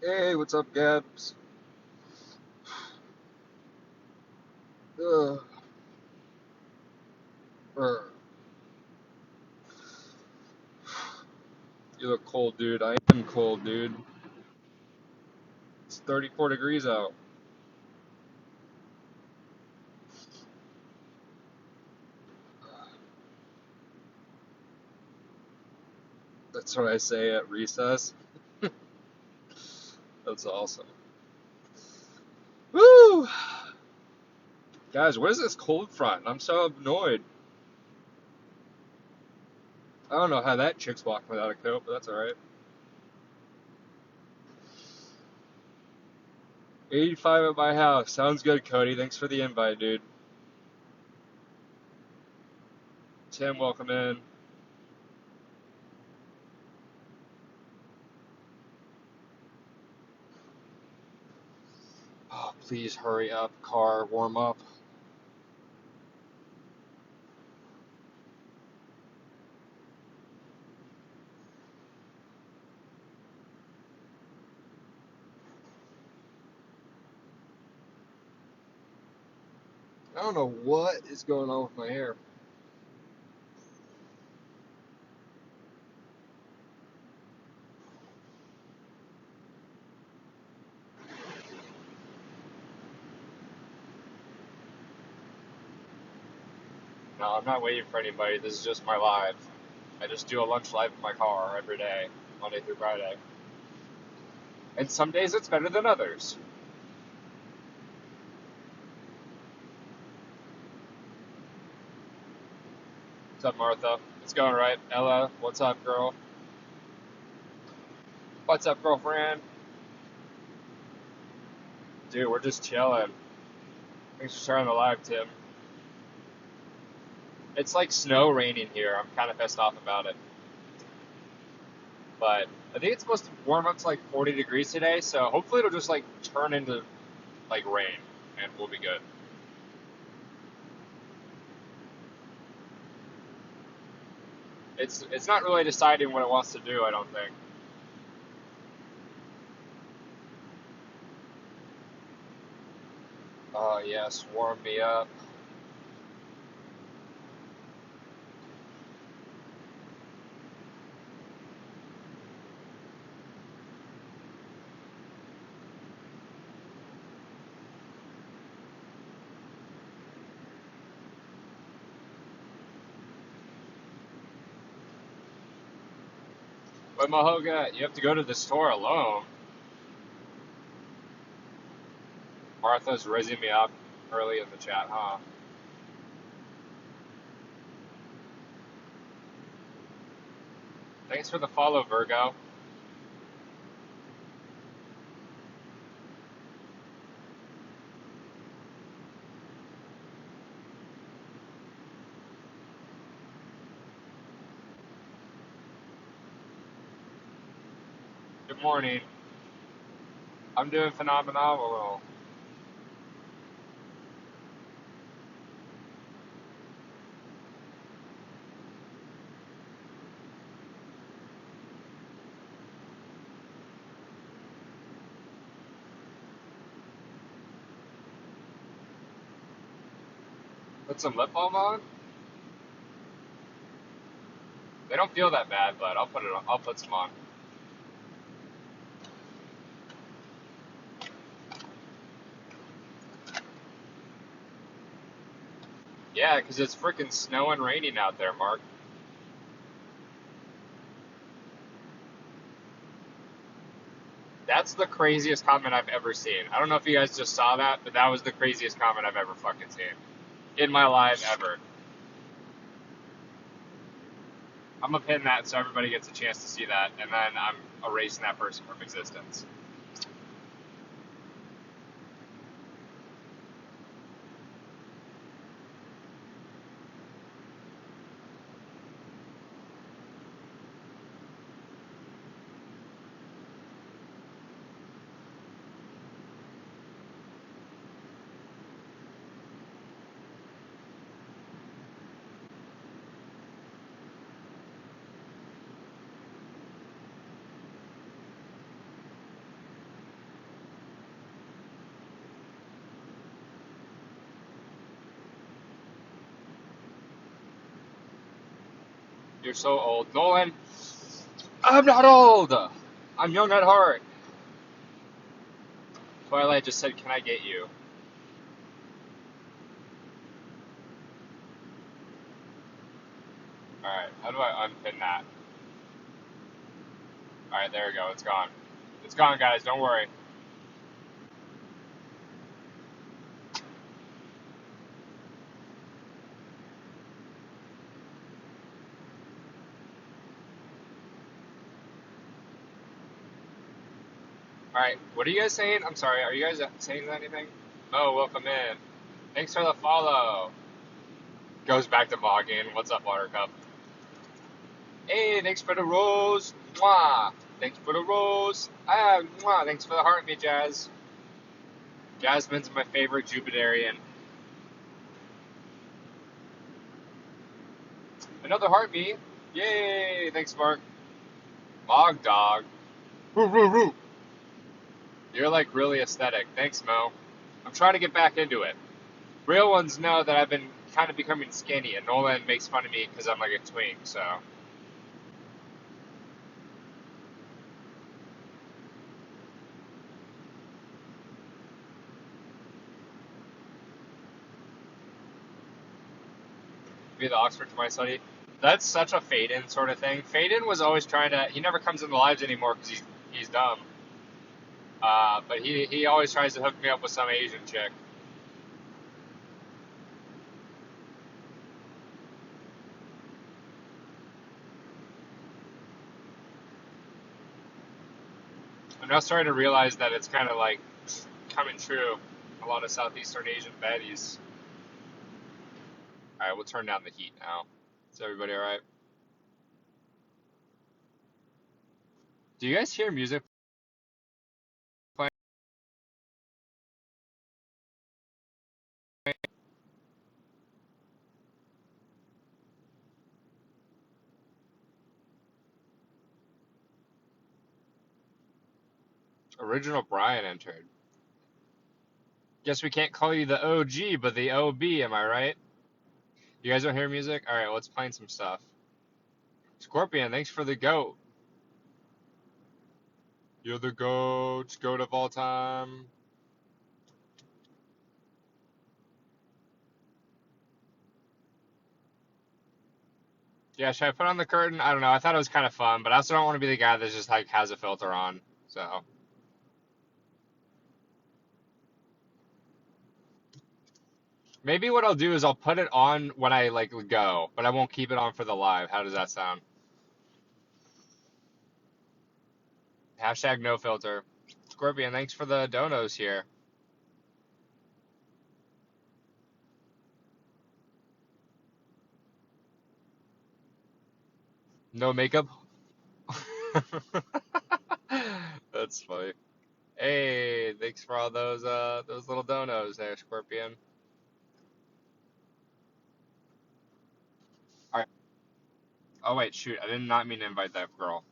Hey, what's up, Gabs? Ugh. Brr. You look cold, dude. I am cold, dude. It's 34 degrees out. That's what I say at recess. That's awesome. Woo! Guys, what is this cold front? I'm so annoyed. I don't know how that chick's walking without a coat, but that's alright. 85 at my house. Sounds good, Cody. Thanks for the invite, dude. Tim, welcome in. Oh, please hurry up, car. Warm up. I don't know what is going on with my hair. No, I'm not waiting for anybody. This is just my live. I just do a lunch live in my car every day, Monday through Friday. And some days it's better than others. What's up, Martha? It's going right. Ella, what's up, girl? What's up, girlfriend? Dude, we're just chilling. Thanks for starting the live, Tim. It's like snow raining here. I'm kind of pissed off about it. But I think it's supposed to warm up to like 40 degrees today, so hopefully it'll just like turn into like rain and we'll be good. It's not really deciding what it wants to do, I don't think. Oh, yes, warm me up. But Mahoga, you have to go to the store alone. Martha's raising me up early in the chat, huh? Thanks for the follow, Virgo. Good morning. I'm doing phenomenal. Put some lip balm on? They don't feel that bad, but I'll put it on. I'll put some on. Yeah, 'cause it's freaking snowing and raining out there, Mark. That's the craziest comment I've ever seen. I don't know if you guys just saw that, but that was the craziest comment I've ever fucking seen. In my life, ever. I'm gonna pin that so everybody gets a chance to see that, and then I'm erasing that person from existence. You're so old. Nolan, I'm not old. I'm young at heart. Twilight just said, "Can I get you?" All right. How do I unpin that? All right. There we go. It's gone. It's gone, guys. Don't worry. All right. What are you guys saying? I'm sorry. Are you guys saying anything? Oh, welcome in. Thanks for the follow. Goes back to vlogging. What's up, Buttercup? Hey, thanks for the rose. Mwah. Thanks for the rose. Ah, mwah. Thanks for the heartbeat, Jazz. Jasmine's my favorite Jupiterian. Another heartbeat. Yay. Thanks, Mark. Log dog. Woo, woo, woo. You're like really aesthetic. Thanks, Mo. I'm trying to get back into it. Real ones know that I've been kind of becoming skinny, and Nolan makes fun of me because I'm like a twink, so. Be the Oxford to my study. That's such a Faden sort of thing. Faden was always trying to. He never comes in the lives anymore because he's dumb. But he always tries to hook me up with some Asian chick. I'm now starting to realize that it's kind of like coming true. A lot of Southeastern Asian baddies. All right, we'll turn down the heat now. Is everybody all right? Do you guys hear music playing? Original Brian entered. Guess we can't call you the OG, but the OB. Am I right? You guys don't hear music? All right, let's play some stuff. Scorpion, thanks for the goat. You're the goat of all time. Yeah, should I put on the curtain? I don't know. I thought it was kind of fun, but I also don't want to be the guy that just like has a filter on. So maybe what I'll do is I'll put it on when I like go, but I won't keep it on for the live. How does that sound? Hashtag no filter. Scorpion, thanks for the donos here. No makeup. That's funny. Hey, thanks for all those little donos there, Scorpion. All right. Oh wait, shoot! I did not mean to invite that girl.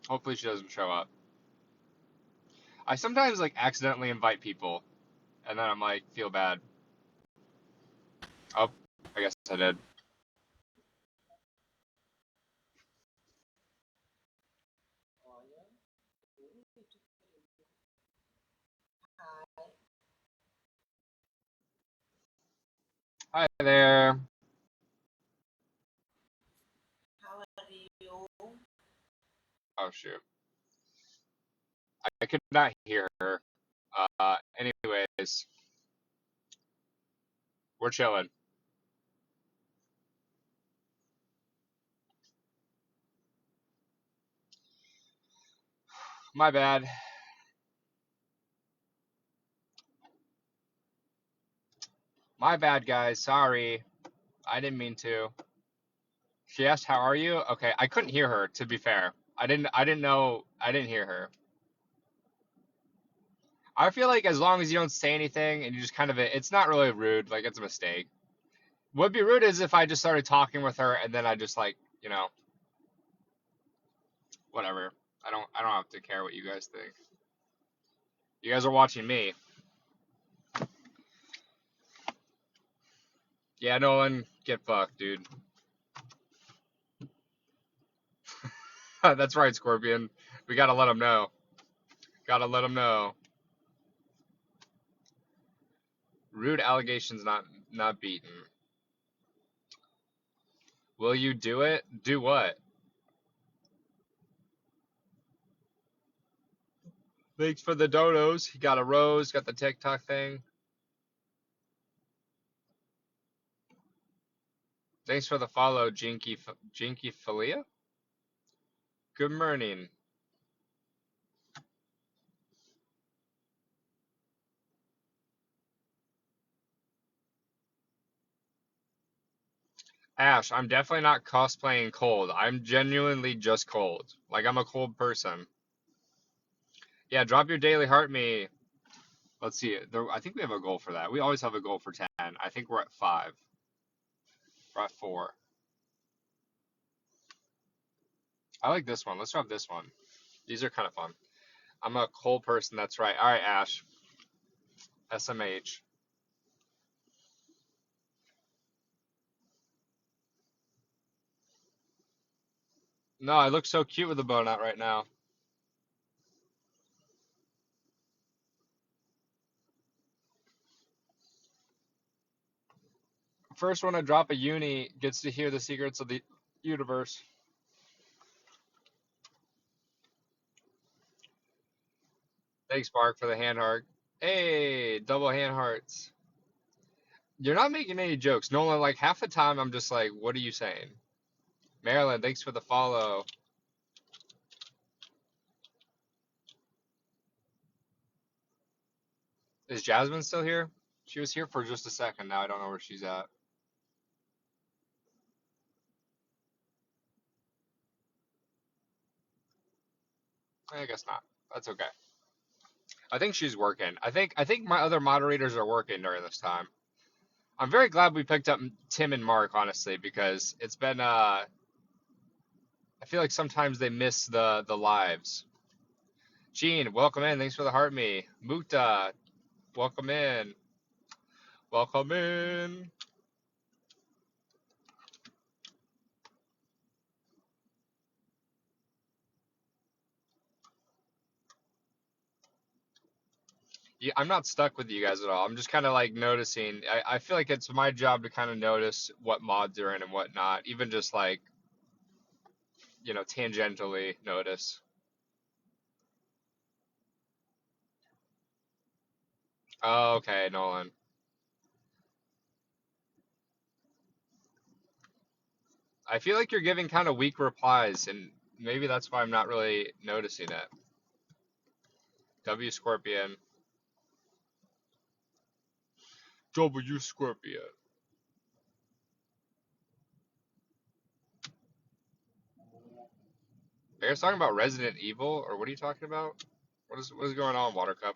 Hopefully she doesn't show up. I sometimes like accidentally invite people, and then I'm like feel bad. Oh, I guess I did. Hi there. Oh shoot, I could not hear her. Anyways, we're chilling. My bad. My bad, guys. Sorry. I didn't mean to. She asked, "How are you?" Okay, I couldn't hear her. To be fair, I didn't. I didn't know. I didn't hear her. I feel like as long as you don't say anything and you just kind of, it's not really rude. Like it's a mistake. What would be rude is if I just started talking with her and then I just like, whatever. I don't have to care what you guys think. You guys are watching me. Yeah, Nolan, get fucked, dude. That's right, Scorpion. We gotta let him know. Gotta let him know. Rude allegations not beaten. Will you do it? Do what? Thanks for the donos. He got a rose, got the TikTok thing. Thanks for the follow, Jinky Falia. Good morning. Ash, I'm definitely not cosplaying cold. I'm genuinely just cold. Like, I'm a cold person. Yeah, drop your daily heart me. Let's see. I think we have a goal for that. We always have a goal for 10. I think we're at 5. We're at 4. I like this one. Let's drop this one. These are kind of fun. I'm a cold person. That's right. All right, Ash. SMH. No, I look so cute with the bow knot right now. First one to drop a uni gets to hear the secrets of the universe. Thanks, Mark, for the hand heart. Hey, double hand hearts. You're not making any jokes. Nolan, like half the time I'm just like, what are you saying? Marilyn, thanks for the follow. Is Jasmine still here? She was here for just a second. Now I don't know where she's at. I guess not. That's okay. I think she's working. I think my other moderators are working during this time. I'm very glad we picked up Tim and Mark, honestly, because it's been I feel like sometimes they miss the lives. Gene, welcome in. Thanks for the heart me. Mukta, welcome in. Welcome in. Yeah, I'm not stuck with you guys at all. I'm just kind of like noticing. I feel like it's my job to kind of notice what mods are in and what not. Even just like, tangentially notice. Oh, okay, Nolan. I feel like you're giving kind of weak replies, and maybe that's why I'm not really noticing it. W Scorpion. W Scorpion. Are you guys talking about Resident Evil, or what are you talking about? What is going on, Watercup?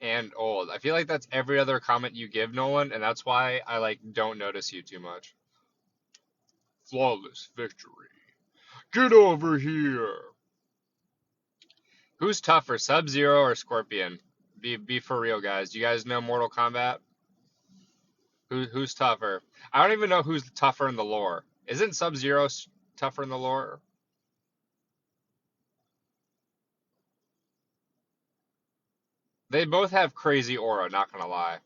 And old. I feel like that's every other comment you give, Nolan, and that's why I like don't notice you too much. Flawless victory. Get over here. Who's tougher, Sub-Zero or Scorpion? Be for real, guys. Do you guys know Mortal Kombat? Who's tougher? I don't even know who's tougher in the lore. Isn't Sub-Zero tougher in the lore? They both have crazy aura, not gonna lie.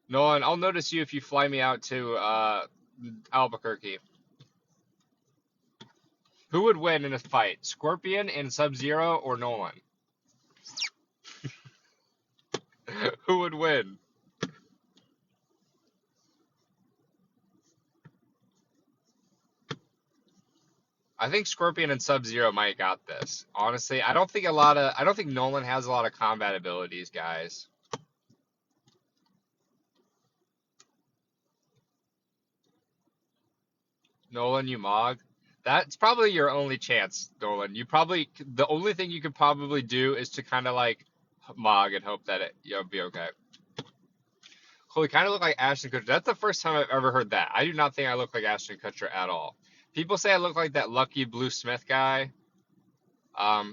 Nolan, I'll notice you if you fly me out to Albuquerque. Who would win in a fight, Scorpion and Sub-Zero or Nolan? Who would win? I think Scorpion and Sub-Zero might got this. Honestly, I don't think Nolan has a lot of combat abilities, guys. Nolan, you mog. That's probably your only chance, Nolan. The only thing you could probably do is to kind of like mog and hope that you'll be okay. Cool, you kind of look like Ashton Kutcher. That's the first time I've ever heard that. I do not think I look like Ashton Kutcher at all. People say I look like that Lucky Blue Smith guy.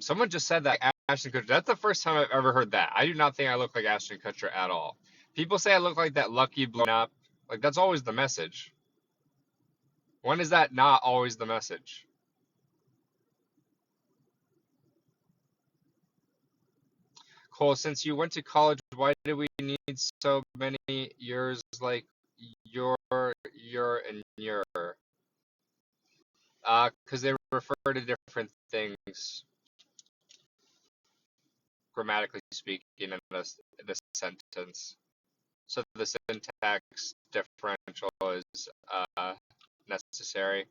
Someone just said that Ashton Kutcher. That's the first time I've ever heard that. I do not think I look like Ashton Kutcher at all. People say I look like that Lucky blown up. Like that's always the message. When is that not always the message? Cole, since you went to college, why did we need so many years like your, and your? Because they refer to different things, grammatically speaking, in a sentence. So the syntax differential is necessary.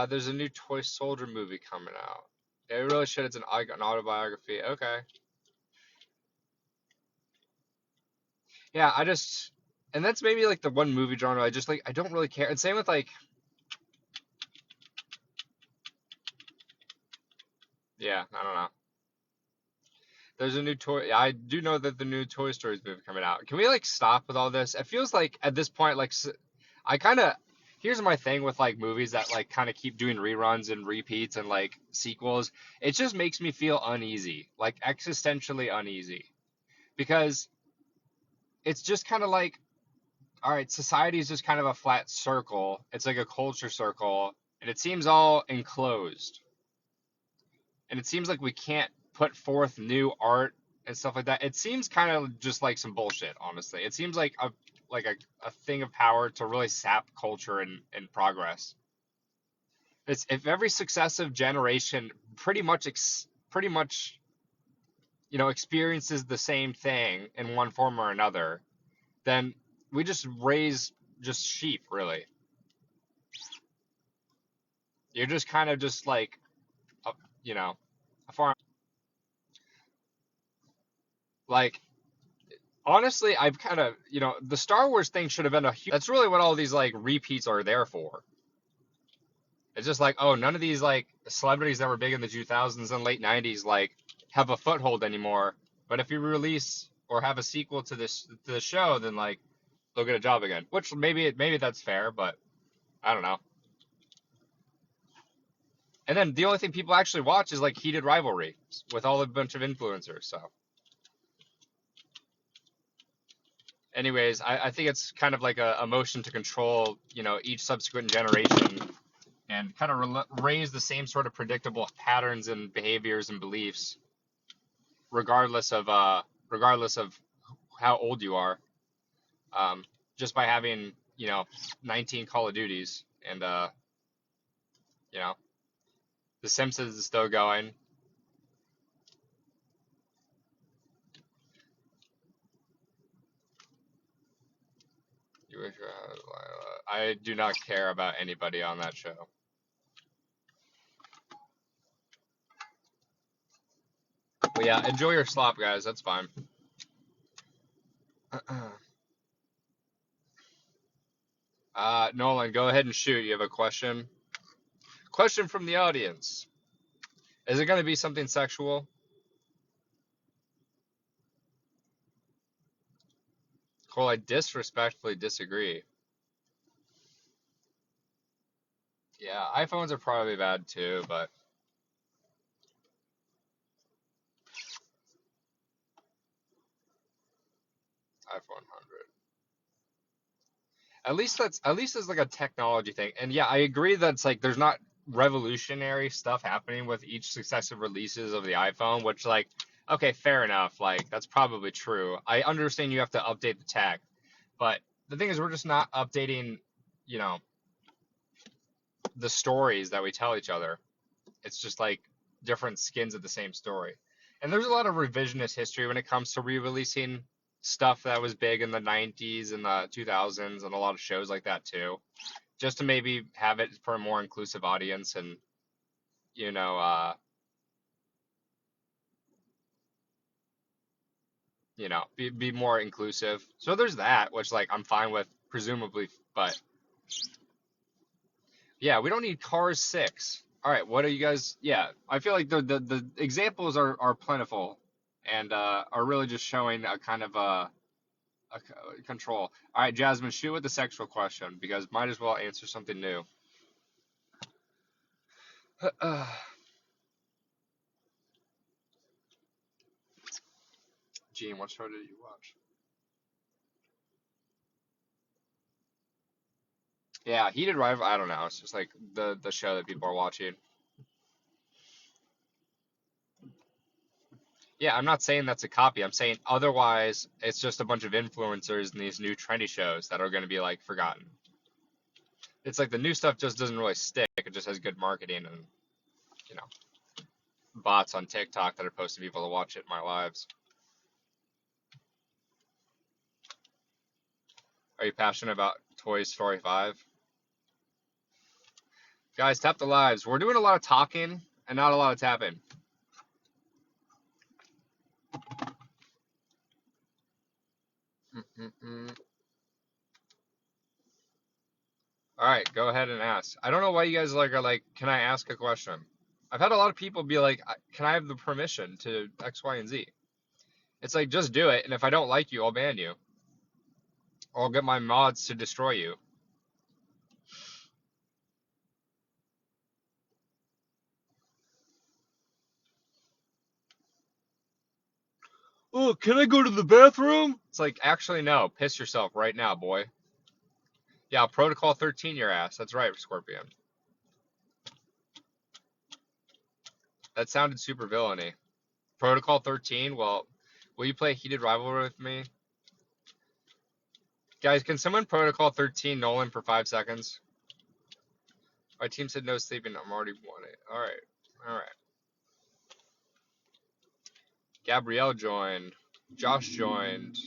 There's a new Toy Soldier movie coming out. It really should. It's an autobiography. Okay. Yeah, and that's maybe like the one movie genre I just like. I don't really care. And same with like, yeah, I don't know. There's a new toy. I do know that the new Toy Story movie coming out. Can we like stop with all this? It feels like at this point, like I kind of. Here's my thing with like movies that like kind of keep doing reruns and repeats and like sequels. It just makes me feel uneasy, like existentially uneasy, because it's just kind of like, all right, society is just kind of a flat circle. It's like a culture circle, and it seems all enclosed. And it seems like we can't put forth new art and stuff like that. It seems kind of just like some bullshit, honestly. It seems like a thing of power to really sap culture and progress. It's if every successive generation pretty much experiences the same thing in one form or another, then we just raise just sheep, really. You're just kind of just like a, a farm. Like honestly, I've kind of, the Star Wars thing should have been a huge. That's really what all these like repeats are there for. It's just like, oh, none of these like celebrities that were big in the 2000s and late 90s like have a foothold anymore. But if you release or have a sequel to the show, then like they'll get a job again. Which maybe that's fair, but I don't know. And then the only thing people actually watch is like heated rivalry with all a bunch of influencers. So, anyways, I think it's kind of like a motion to control, each subsequent generation and kind of raise the same sort of predictable patterns and behaviors and beliefs, regardless of how old you are, just by having 19 Call of Duties and you know The Simpsons is still going. You wish I do not care about anybody on that show. But yeah, enjoy your slop, guys. That's fine. Nolan, go ahead and shoot. You have a question? Question from the audience. Is it going to be something sexual? Cole, I disrespectfully disagree. Yeah, iPhones are probably bad too, but iPhone 100. At least it's like a technology thing. And yeah, I agree that it's like there's not revolutionary stuff happening with each successive releases of the iPhone, which like okay, fair enough. Like that's probably true. I understand you have to update the tech, but the thing is we're just not updating, you know, the stories that we tell each other. It's just like different skins of the same story. And there's a lot of revisionist history when it comes to re-releasing stuff that was big in the 90s and the 2000s and a lot of shows like that too. Just to maybe have it for a more inclusive audience and you know uh be more inclusive. So there's that, which like I'm fine with presumably, but yeah, we don't need Cars 6. All right, what are you guys? Yeah, I feel like the examples are plentiful and are really just showing a kind of control. All right, Jasmine, shoot with the sexual question because might as well answer something new. Gene, what show did you watch? Yeah, Heated Rival. I don't know. It's just like the show that people are watching. Yeah, I'm not saying that's a copy. I'm saying otherwise, it's just a bunch of influencers in these new trendy shows that are going to be like forgotten. It's like the new stuff just doesn't really stick. It just has good marketing and you know bots on TikTok that are posting people to watch it in my lives. Are you passionate about Toy Story 5? Guys, tap the lives. We're doing a lot of talking and not a lot of tapping. Mm-mm-mm. All right, go ahead and ask. I don't know why you guys are like, can I ask a question? I've had a lot of people be like, can I have the permission to X, Y, and Z? It's like, just do it, and if I don't like you, I'll ban you. Or I'll get my mods to destroy you. Oh, can I go to the bathroom? It's like, actually, no. Piss yourself right now, boy. Yeah, Protocol 13 your ass. That's right, Scorpion. That sounded super villainy. Protocol 13, well, will you play Heated Rivalry with me? Guys, can someone Protocol 13 Nolan for 5 seconds? My team said no sleeping. I'm already wanting. All right. All right. Gabrielle joined. Josh joined.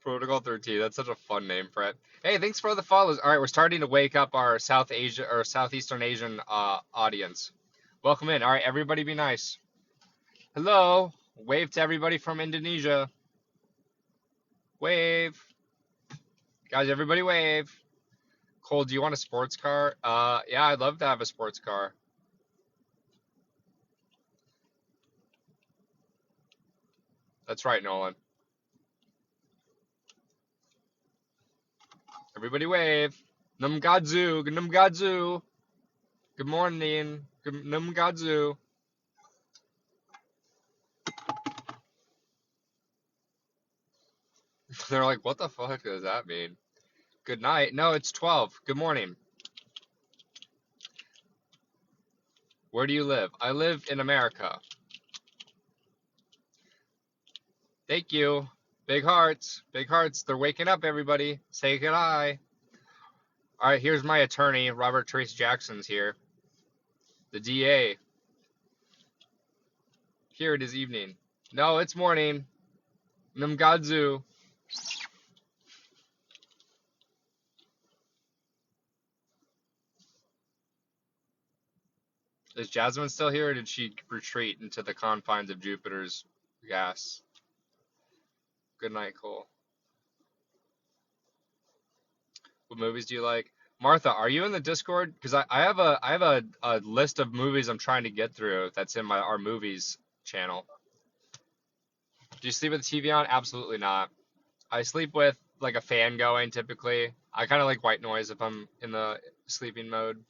Protocol 13. That's such a fun name, Fred. Hey, thanks for the follows. All right, we're starting to wake up our South Asia or Southeastern Asian audience. Welcome in. All right, everybody be nice. Hello. Wave to everybody from Indonesia. Wave. Guys, everybody wave. Cole, do you want a sports car? Yeah, I'd love to have a sports car. That's right, Nolan. Everybody wave. Numgadzu. Numgadzu. Good morning. Numgadzu. They're like, what the fuck does that mean? Good night. No, it's 12. Good morning. Where do you live? I live in America. Thank you. Big hearts. Big hearts. They're waking up, everybody. Say goodbye. All right, here's my attorney. Robert Trace Jackson's here. The DA. Here it is evening. No, it's morning. Numgadzu. Is Jasmine still here, or did she retreat into the confines of Jupiter's gas? Good night, Cole. What movies do you like? Martha, are you in the Discord? Because I have a list of movies I'm trying to get through that's in our movies channel. Do you sleep with the TV on? Absolutely not. I sleep with like a fan going typically. I kind of like white noise if I'm in the sleeping mode.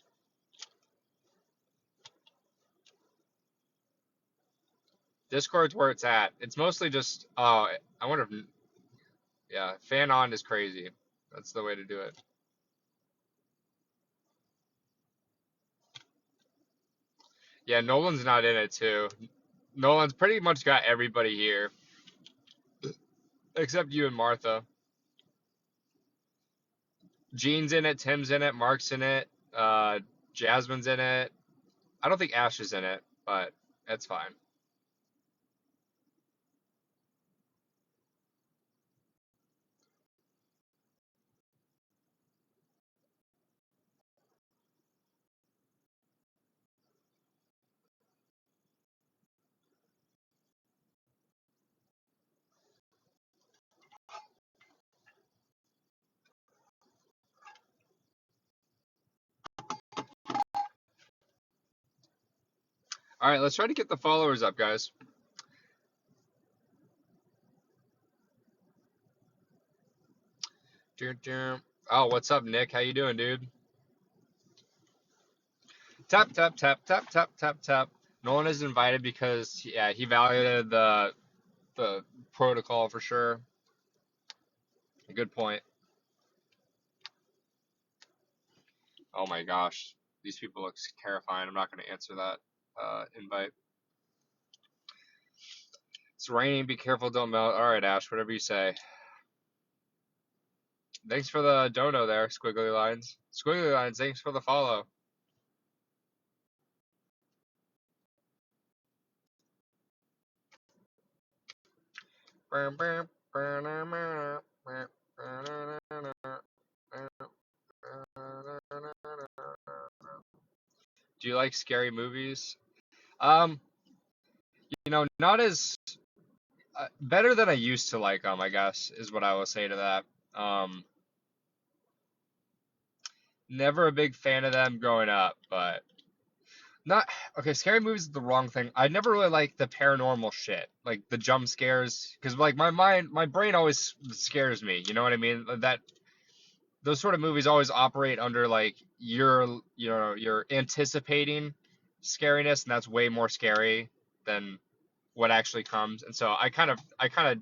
Discord's where it's at. It's mostly just I wonder if yeah, fan on is crazy. That's the way to do it. Yeah, Nolan's not in it too. Nolan's pretty much got everybody here except you and Martha. Gene's in it, Tim's in it, Mark's in it, Jasmine's in it. I don't think Ash is in it, but that's fine. All right, let's try to get the followers up, guys. Oh, what's up, Nick? How you doing, dude? Tap tap tap tap tap tap tap. No one is invited because yeah, he violated the protocol for sure. Good point. Oh my gosh, these people look terrifying. I'm not going to answer that invite. It's raining. Be careful. Don't melt. All right, Ash. Whatever you say. Thanks for the dono there, squiggly lines. Squiggly lines. Thanks for the follow. Do you like scary movies? Um, not as better than I used to like them, I guess, is what I will say to that. Um, Never a big fan of them growing up, but not okay. Scary movies is the wrong thing. I never really liked the paranormal shit, like the jump scares, because like my brain always scares me. You know what I mean? That those sort of movies always operate under like you're anticipating scariness, and that's way more scary than what actually comes. And so I kind of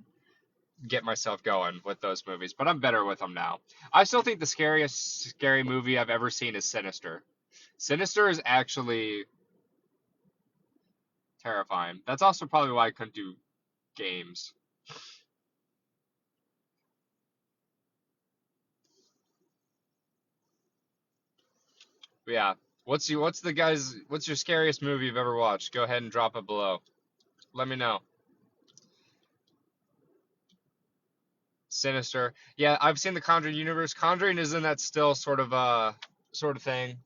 get myself going with those movies, but I'm better with them now. I still think the scariest scary movie I've ever seen is Sinister. Sinister is actually terrifying. That's also probably why I couldn't do games. But yeah. What's your scariest movie you've ever watched? Go ahead and drop it below. Let me know. Sinister. Yeah, I've seen the Conjuring universe. Conjuring is in that still sort of thing.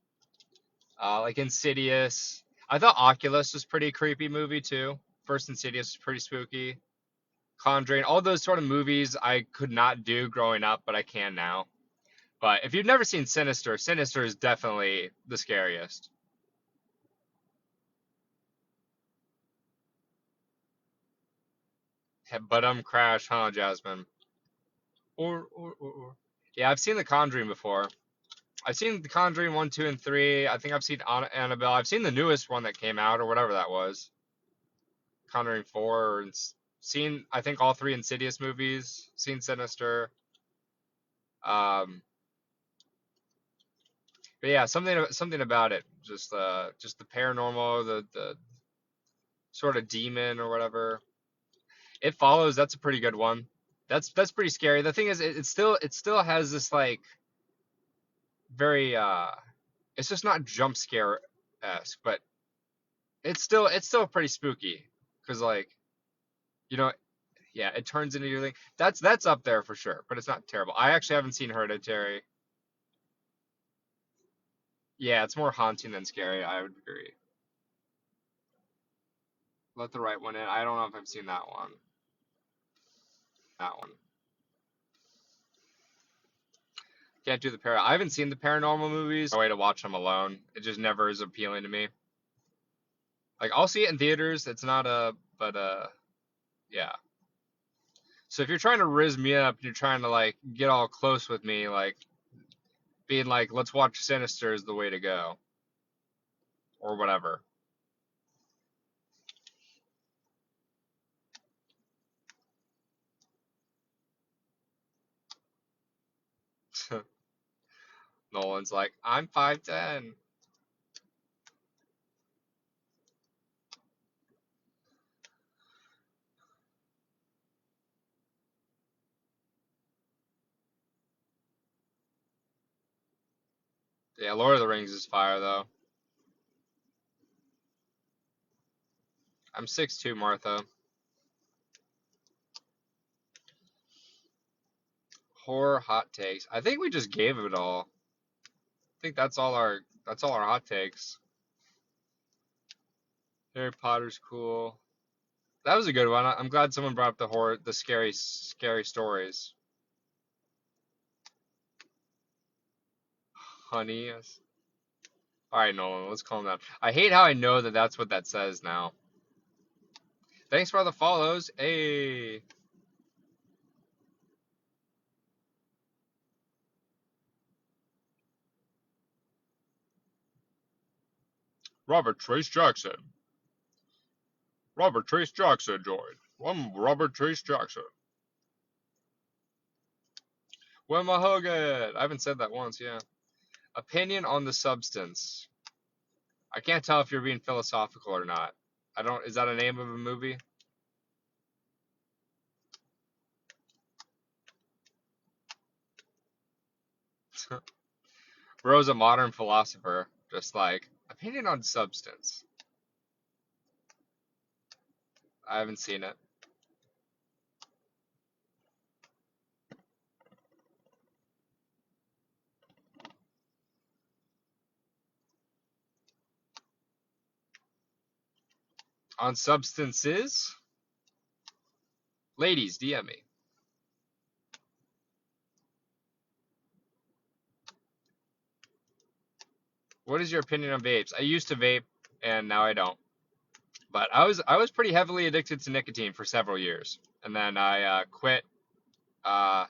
Like Insidious. I thought Oculus was pretty creepy movie too. First Insidious was pretty spooky. Conjuring, all those sort of movies I could not do growing up, but I can now. But if you've never seen Sinister, Sinister is definitely the scariest. But crash, huh, Jasmine? Or. Yeah, I've seen The Conjuring before. I've seen The Conjuring 1, 2, and 3. I think I've seen Annabelle. I've seen the newest one that came out, or whatever that was. Conjuring 4. And seen, I think, all three Insidious movies. Seen Sinister. Um, but yeah, something about it. Just the paranormal, the sort of demon or whatever. It Follows. That's a pretty good one. That's pretty scary. The thing is, it still has this like very it's just not jump scare esque, but it's still pretty spooky because like you know yeah, it turns into your thing. That's up there for sure, but it's not terrible. I actually haven't seen Hereditary. Yeah, it's more haunting than scary. I would agree. Let the Right One In. I don't know if I've seen that one. That one. Can't do the para. I haven't seen the paranormal movies. No way to watch them alone. It just never is appealing to me. Like I'll see it in theaters. It's not but yeah. So if you're trying to riz me up, you're trying to like get all close with me, like being like, let's watch Sinister is the way to go, or whatever. Nolan's like, I'm 5'10". Yeah, Lord of the Rings is fire though. I'm 6'2", Martha. Horror hot takes. I think we just gave it all. I think that's all our hot takes. Harry Potter's cool. That was a good one. I'm glad someone brought up the scary stories. Honey, yes. All right, Nolan, let's calm down. I hate how I know that that's what that says now. Thanks for all the follows. Hey, Robert Trace Jackson. Robert Trace Jackson joined. I'm Robert Trace Jackson. Where my hug at? I haven't said that once, yeah. Opinion on the substance. I can't tell if you're being philosophical or not. I don't. Is that a name of a movie? Bro's a modern philosopher. Just like opinion on substance. I haven't seen it. On substances, ladies, DM me. What is your opinion on vapes? I used to vape, and now I don't. But I was pretty heavily addicted to nicotine for several years, and then I quit. Uh,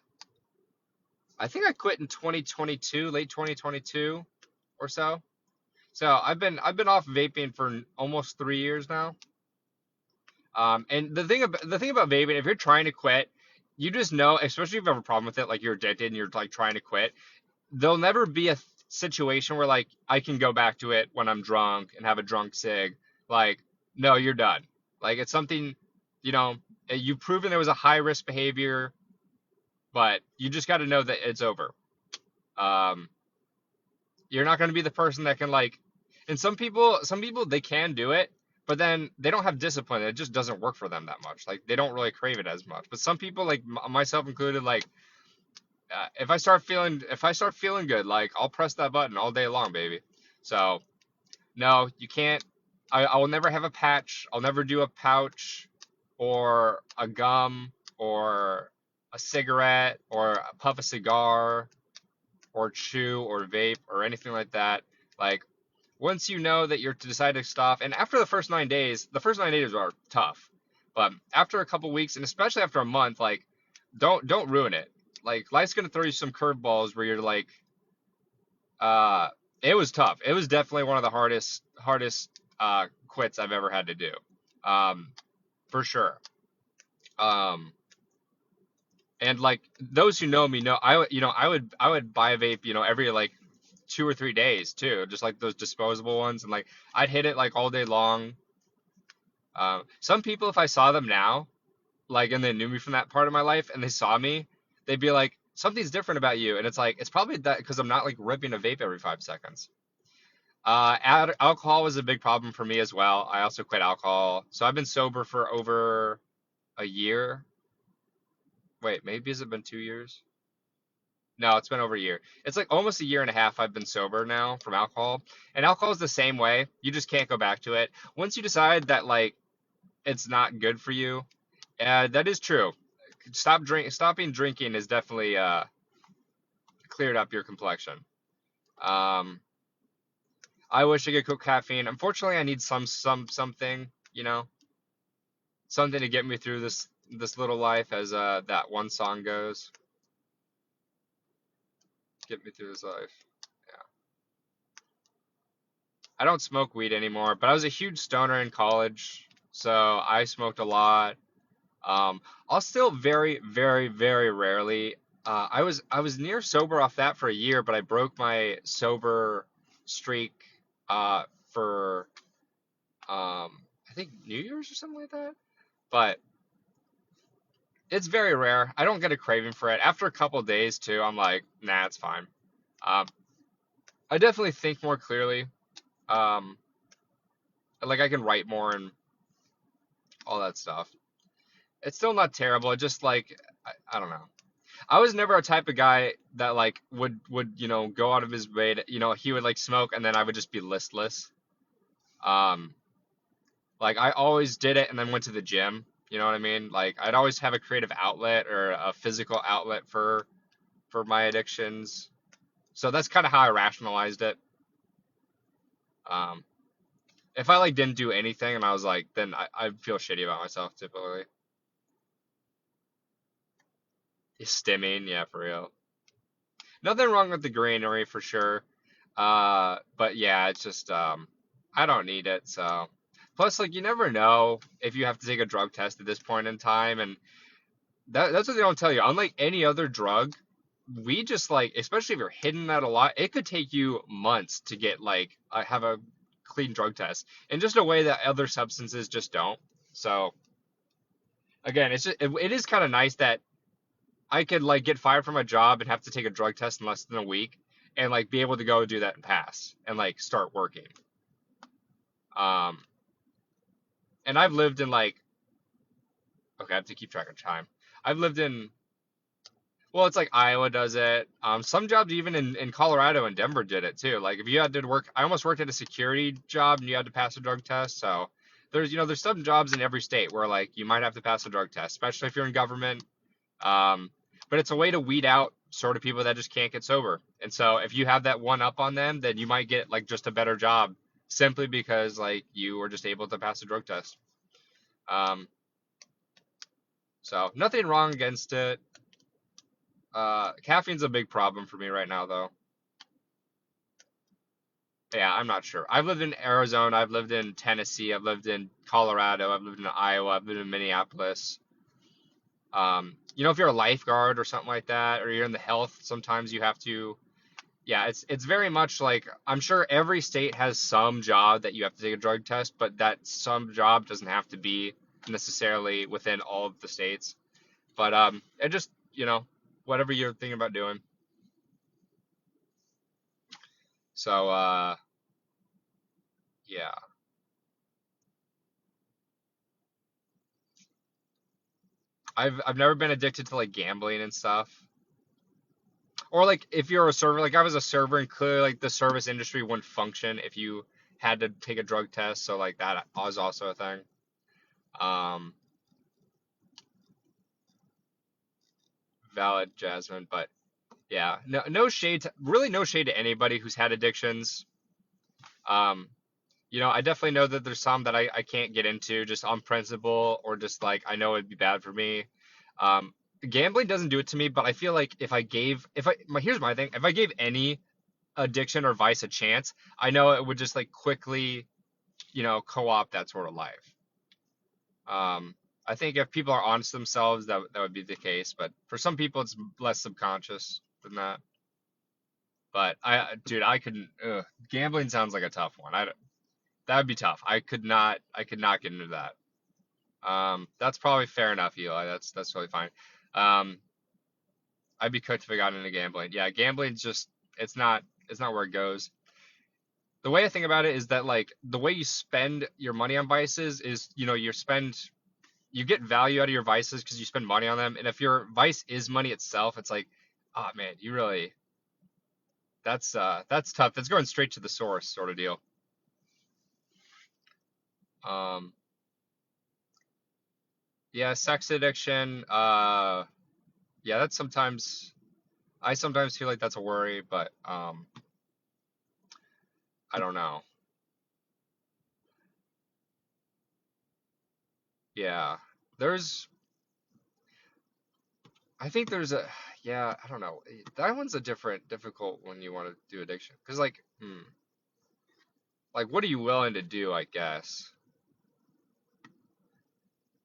I think I quit in 2022, late 2022 or so. So I've been off vaping for almost 3 years now. And the thing about vaping, if you're trying to quit, you just know, especially if you have a problem with it, like you're addicted and you're like trying to quit, there'll never be a situation where like I can go back to it when I'm drunk and have a drunk cig. Like, no, you're done. Like it's something, you know, you've proven there was a high risk behavior, but you just got to know that it's over. Um, you're not going to be the person that can like, and some people they can do it, but then they don't have discipline. It just doesn't work for them that much. Like they don't really crave it as much. But some people, like myself included, like if I start feeling good, like I'll press that button all day long, baby. So no, you can't. I will never have a patch. I'll never do a pouch or a gum or a cigarette or a puff a cigar or chew or vape or anything like that. Like once you know that you're to decide to stop, and after the first 9 days are tough, but after a couple weeks, and especially after a month, like don't ruin it. Like life's gonna throw you some curveballs where you're like, uh, it was tough. It was definitely one of the hardest quits I've ever had to do, um, for sure. Um, and like those who know me know I would buy a vape every like 2 or 3 days too, just like those disposable ones, and like I'd hit it like all day long. Some people, if I saw them now, like, and they knew me from that part of my life, and they saw me, they'd be like, "Something's different about you," and it's like it's probably that because I'm not like ripping a vape every 5 seconds. Alcohol was a big problem for me as well. I also quit alcohol, so I've been sober for over a year. Wait, maybe has it been 2 years? No, it's been over a year. It's like almost a year and a half I've been sober now from alcohol. And alcohol is the same way. You just can't go back to it. Once you decide that like it's not good for you, that is true. Stopping drinking has definitely cleared up your complexion. Um, I wish I could cook caffeine. Unfortunately, I need something, something to get me through this little life, as that one song goes. Get me through this life. Yeah. I don't smoke weed anymore, but I was a huge stoner in college, so I smoked a lot. I'll still very, very, very rarely. I was near sober off that for a year, but I broke my sober streak for I think New Year's or something like that. But it's very rare. I don't get a craving for it. After a couple of days too, I'm like, nah, it's fine. Um, I definitely think more clearly. Um, like I can write more and all that stuff. It's still not terrible. It just like I don't know. I was never a type of guy that like would go out of his way to, he would like smoke and then I would just be listless. Um, like I always did it and then went to the gym. You know what I mean? Like I'd always have a creative outlet or a physical outlet for my addictions. So that's kind of how I rationalized it. Um, if I like didn't do anything and I was like, then I feel shitty about myself typically. Stimming, yeah, for real. Nothing wrong with the greenery for sure. But yeah, it's just I don't need it. So plus, like you never know if you have to take a drug test at this point in time, and that's what they don't tell you. Unlike any other drug, we just like, especially if you're hitting that a lot, it could take you months to get like have a clean drug test in just a way that other substances just don't. So again, it is kind of nice that I could like get fired from a job and have to take a drug test in less than a week and like be able to go do that and pass and like start working. Um, and I've lived in like, okay, I have to keep track of time. I've lived in, well, it's like Iowa does it. Some jobs even in Colorado and Denver did it too. Like if you had to work, I almost worked at a security job and you had to pass a drug test. So there's some jobs in every state where like you might have to pass a drug test, especially if you're in government. Um, but it's a way to weed out sort of people that just can't get sober. And so if you have that one up on them, then you might get like just a better job simply because like you were just able to pass a drug test. Um, so nothing wrong against it. Caffeine's a big problem for me right now though. Yeah, I'm not sure. I've lived in Arizona, I've lived in Tennessee, I've lived in Colorado, I've lived in Iowa, I've lived in Minneapolis. If you're a lifeguard or something like that, or you're in the health, sometimes you have to. Yeah, it's very much like I'm sure every state has some job that you have to take a drug test, but that some job doesn't have to be necessarily within all of the states. But it just whatever you're thinking about doing. So yeah, I've never been addicted to like gambling and stuff. Or like if you're a server, like I was a server, and clearly like the service industry wouldn't function if you had to take a drug test. So like that was also a thing. Um, Valid, Jasmine, but yeah, no shade, really no shade to anybody who's had addictions. Um, I definitely know that there's some that I can't get into just on principle or just like I know it'd be bad for me. Um, Gambling doesn't do it to me, but I feel like here's my thing, if I gave any addiction or vice a chance, I know it would just like quickly, co-opt that sort of life. Um, I think if people are honest themselves, that would be the case. But for some people, it's less subconscious than that. But dude, I couldn't. Gambling sounds like a tough one. That would be tough. I could not get into that. That's probably fair enough, Eli. That's totally fine. Um, I'd be cooked if I got into gambling. Yeah, gambling's just it's not where it goes. The way I think about it is that like the way you spend your money on vices is you get value out of your vices because you spend money on them, and if your vice is money itself, it's like, oh man, you really that's tough. That's going straight to the source sort of deal. Um, yeah, sex addiction. Yeah, that's sometimes I sometimes feel like that's a worry, but I don't know. Yeah, there's I think there's a yeah, I don't know. That one's a difficult when you want to do addiction because like what are you willing to do? I guess.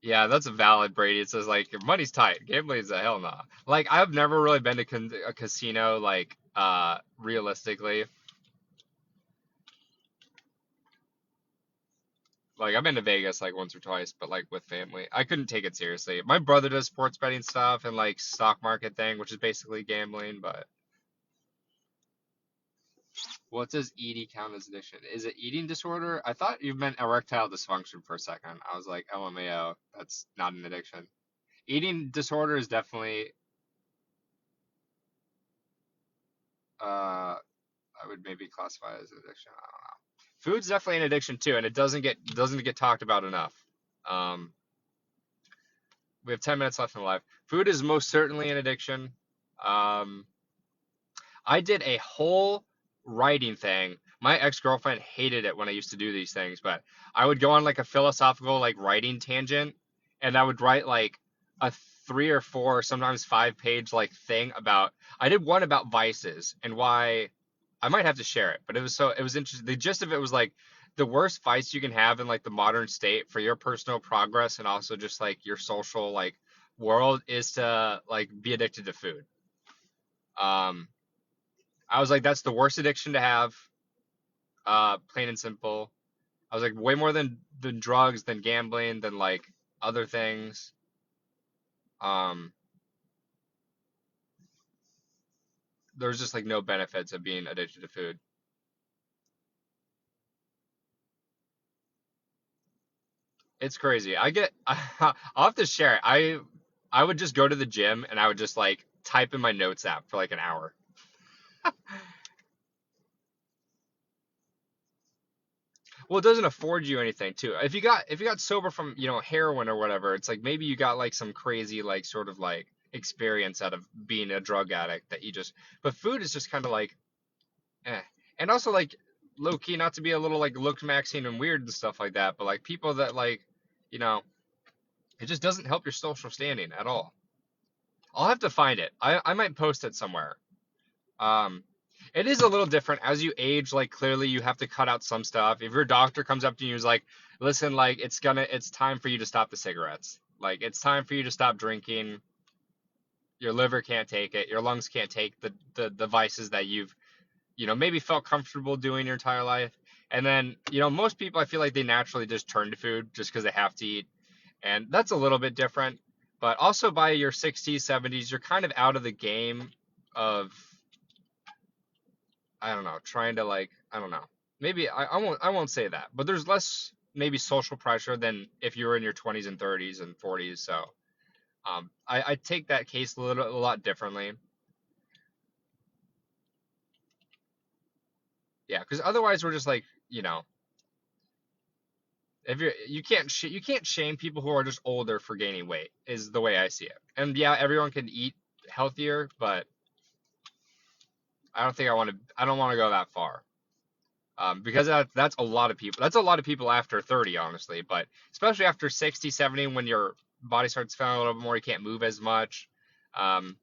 Yeah, that's valid, Brady. It says like your money's tight. Gambling is a hell nah. Like I've never really been to a casino like realistically. Like I've been to Vegas like once or twice, but like with family. I couldn't take it seriously. My brother does sports betting stuff and like stock market thing, which is basically gambling, but what does eating count as addiction? Is it eating disorder? I thought you meant erectile dysfunction for a second. I was like, LMAO, that's not an addiction. Eating disorder is definitely I would maybe classify it as an addiction. I don't know. Food's definitely an addiction too, and it doesn't get talked about enough. Um, we have 10 minutes left in life. Food is most certainly an addiction. Um, I did a whole writing thing. My ex-girlfriend hated it when I used to do these things, but I would go on like a philosophical like writing tangent, and I would write like a 3 or 4, sometimes 5 page like thing about. I did one about vices and why. I might have to share it, but it was interesting. The gist of it was like the worst vice you can have in like the modern state for your personal progress and also just like your social like world is to like be addicted to food. Um, I was like, that's the worst addiction to have, plain and simple. I was like, way more than drugs, than gambling, than like other things. Um, there's just like no benefits of being addicted to food. It's crazy. I'll have to share it. I would just go to the gym and I would just like type in my notes app for like an hour. Well, it doesn't afford you anything too. If you got sober from, heroin or whatever, it's like maybe you got like some crazy like sort of like experience out of being a drug addict that you just but food is just kind of like eh. And also like low key not to be a little like look maxing and weird and stuff like that, but like people that like, you know, it just doesn't help your social standing at all. I'll have to find it. I might post it somewhere. Um, it is a little different as you age. Like clearly, you have to cut out some stuff. If your doctor comes up to you and is like, "Listen, like it's time for you to stop the cigarettes. Like it's time for you to stop drinking. Your liver can't take it. Your lungs can't take the vices that you've maybe felt comfortable doing your entire life." And then most people I feel like they naturally just turn to food just because they have to eat, and that's a little bit different. But also by your 60s, 70s, you're kind of out of the game of I don't know, trying to like, I don't know. Maybe I won't say that, but there's less maybe social pressure than if you were in your 20s and 30s and 40s. So I take that case a lot differently. Yeah, because otherwise we're just like, if you can't shame people who are just older for gaining weight is the way I see it. And yeah, everyone can eat healthier, but I don't want to go that far. Because that's a lot of people. That's a lot of people after 30, honestly. But especially after 60, 70, when your body starts feeling a little bit more, you can't move as much. Um,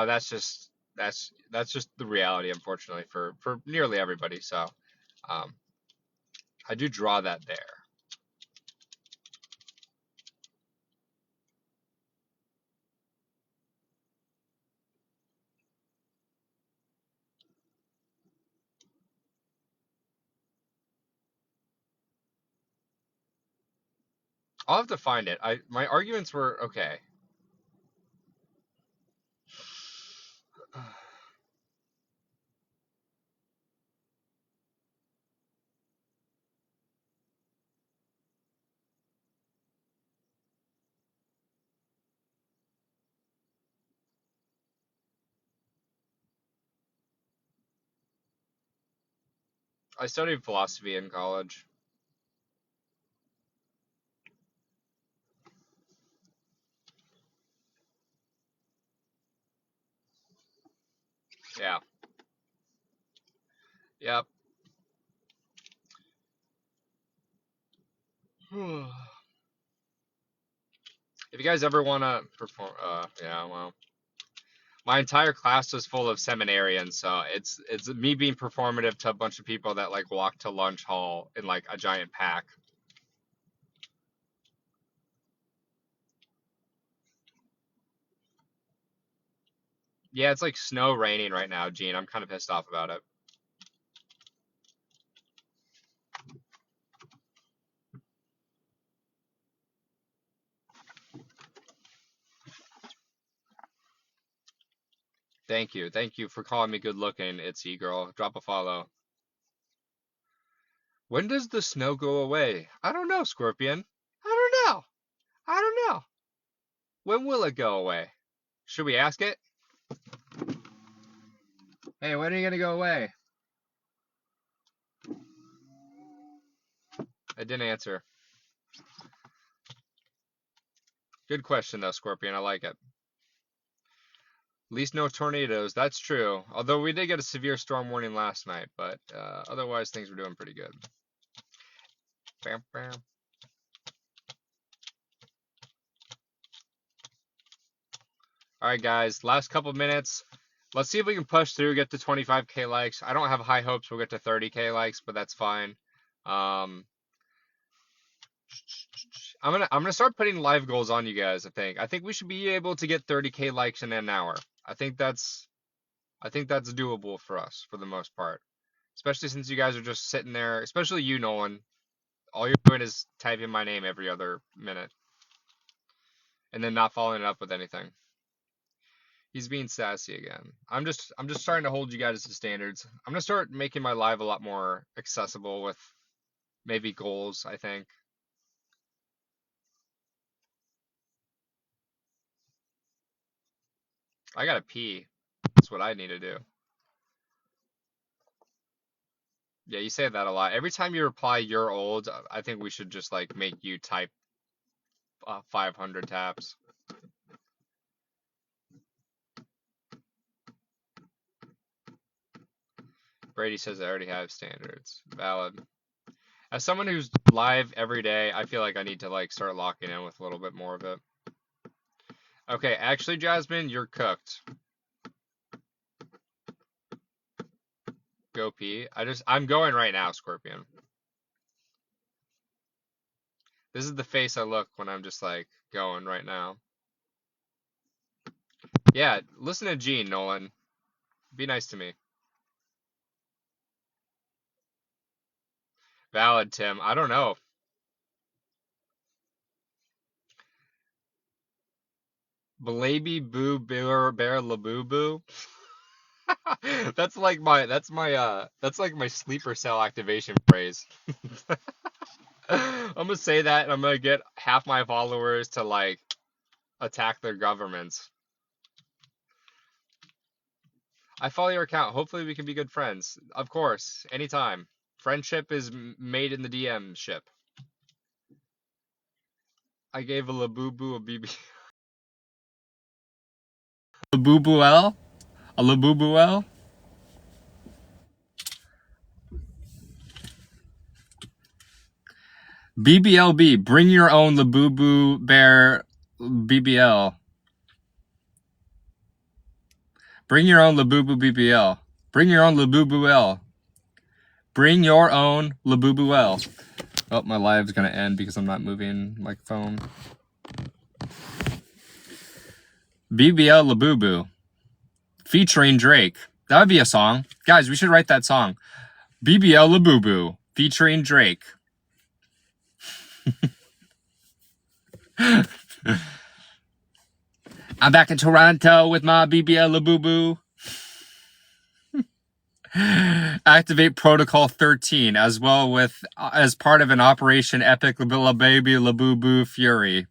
that's just the reality, unfortunately, for nearly everybody. So um, I do draw that there. I'll have to find it. My arguments were okay. I studied philosophy in college. Yeah. Yep. If you guys ever want to perform, yeah, well, my entire class was full of seminarians, so it's me being performative to a bunch of people that like walk to lunch hall in like a giant pack. Yeah, it's like snow raining right now, Gene. I'm kind of pissed off about it. Thank you for calling me good looking, Itsy girl. Drop a follow. When does the snow go away? I don't know, Scorpion. I don't know. I don't know. When will it go away? Should we ask it? Hey, when are you gonna go away? I didn't answer. Good question though, Scorpion. I like it. At least no tornadoes. That's true. Although we did get a severe storm warning last night, but otherwise things were doing pretty good. Bam, bam. All right, guys. Last couple minutes. Let's see if we can push through, get to 25K likes. I don't have high hopes we'll get to 30K likes, but that's fine. I'm gonna start putting live goals on you guys. I think we should be able to get 30K likes in an hour. I think that's doable for us for the most part. Especially since you guys are just sitting there, especially you, Nolan. All you're doing is typing my name every other minute. And then not following it up with anything. He's being sassy again. I'm just trying to hold you guys to standards. I'm gonna start making my live a lot more accessible with maybe goals, I think. I gotta pee. That's what I need to do. Yeah, you say that a lot. Every time you reply you're old, I think we should just like make you type 500 taps. Brady says I already have standards. Valid. As someone who's live every day, I feel like I need to like start locking in with a little bit more of it. Okay, actually, Jasmine, you're cooked. Go pee. I'm going right now, Scorpion. This is the face I look when I'm just like going right now. Yeah, listen to Gene, Nolan. Be nice to me. Valid, Tim. I don't know. Balaby boo bear bear laboo boo. That's like my sleeper cell activation phrase. I'm gonna say that and I'm gonna get half my followers to like attack their governments. I follow your account. Hopefully we can be good friends. Of course, anytime. Friendship is made in the DM ship. I gave a Labubu a BB. Labubuel? A Labubuel? BBLB. Bring your own Labubu bear BBL. Bring your own Labubu BBL. Bring your own Labubu L. Bring your own Labubu L. Oh, my live's gonna end because I'm not moving my phone. BBL Labubu. Featuring Drake. That would be a song. Guys, we should write that song. BBL Labubu. Featuring Drake. I'm back in Toronto with my BBL Labubu. Activate Protocol 13 as well with as part of an Operation Epic La Baby Labubu Fury.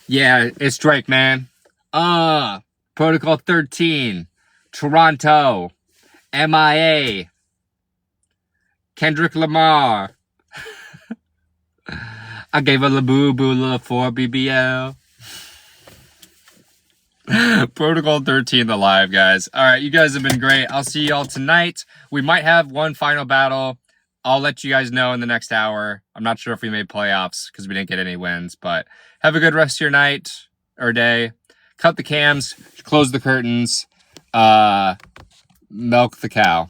Yeah, it's Drake, man. Protocol 13, Toronto, MIA, Kendrick Lamar. I gave a Labubu love for BBL. Protocol 13 the live, guys. All right, you guys have been great. I'll see y'all tonight. We might have one final battle. I'll let you guys know in the next hour. I'm not sure if we made playoffs because we didn't get any wins, but have a good rest of your night or day. Cut the cams, close the curtains, milk the cow.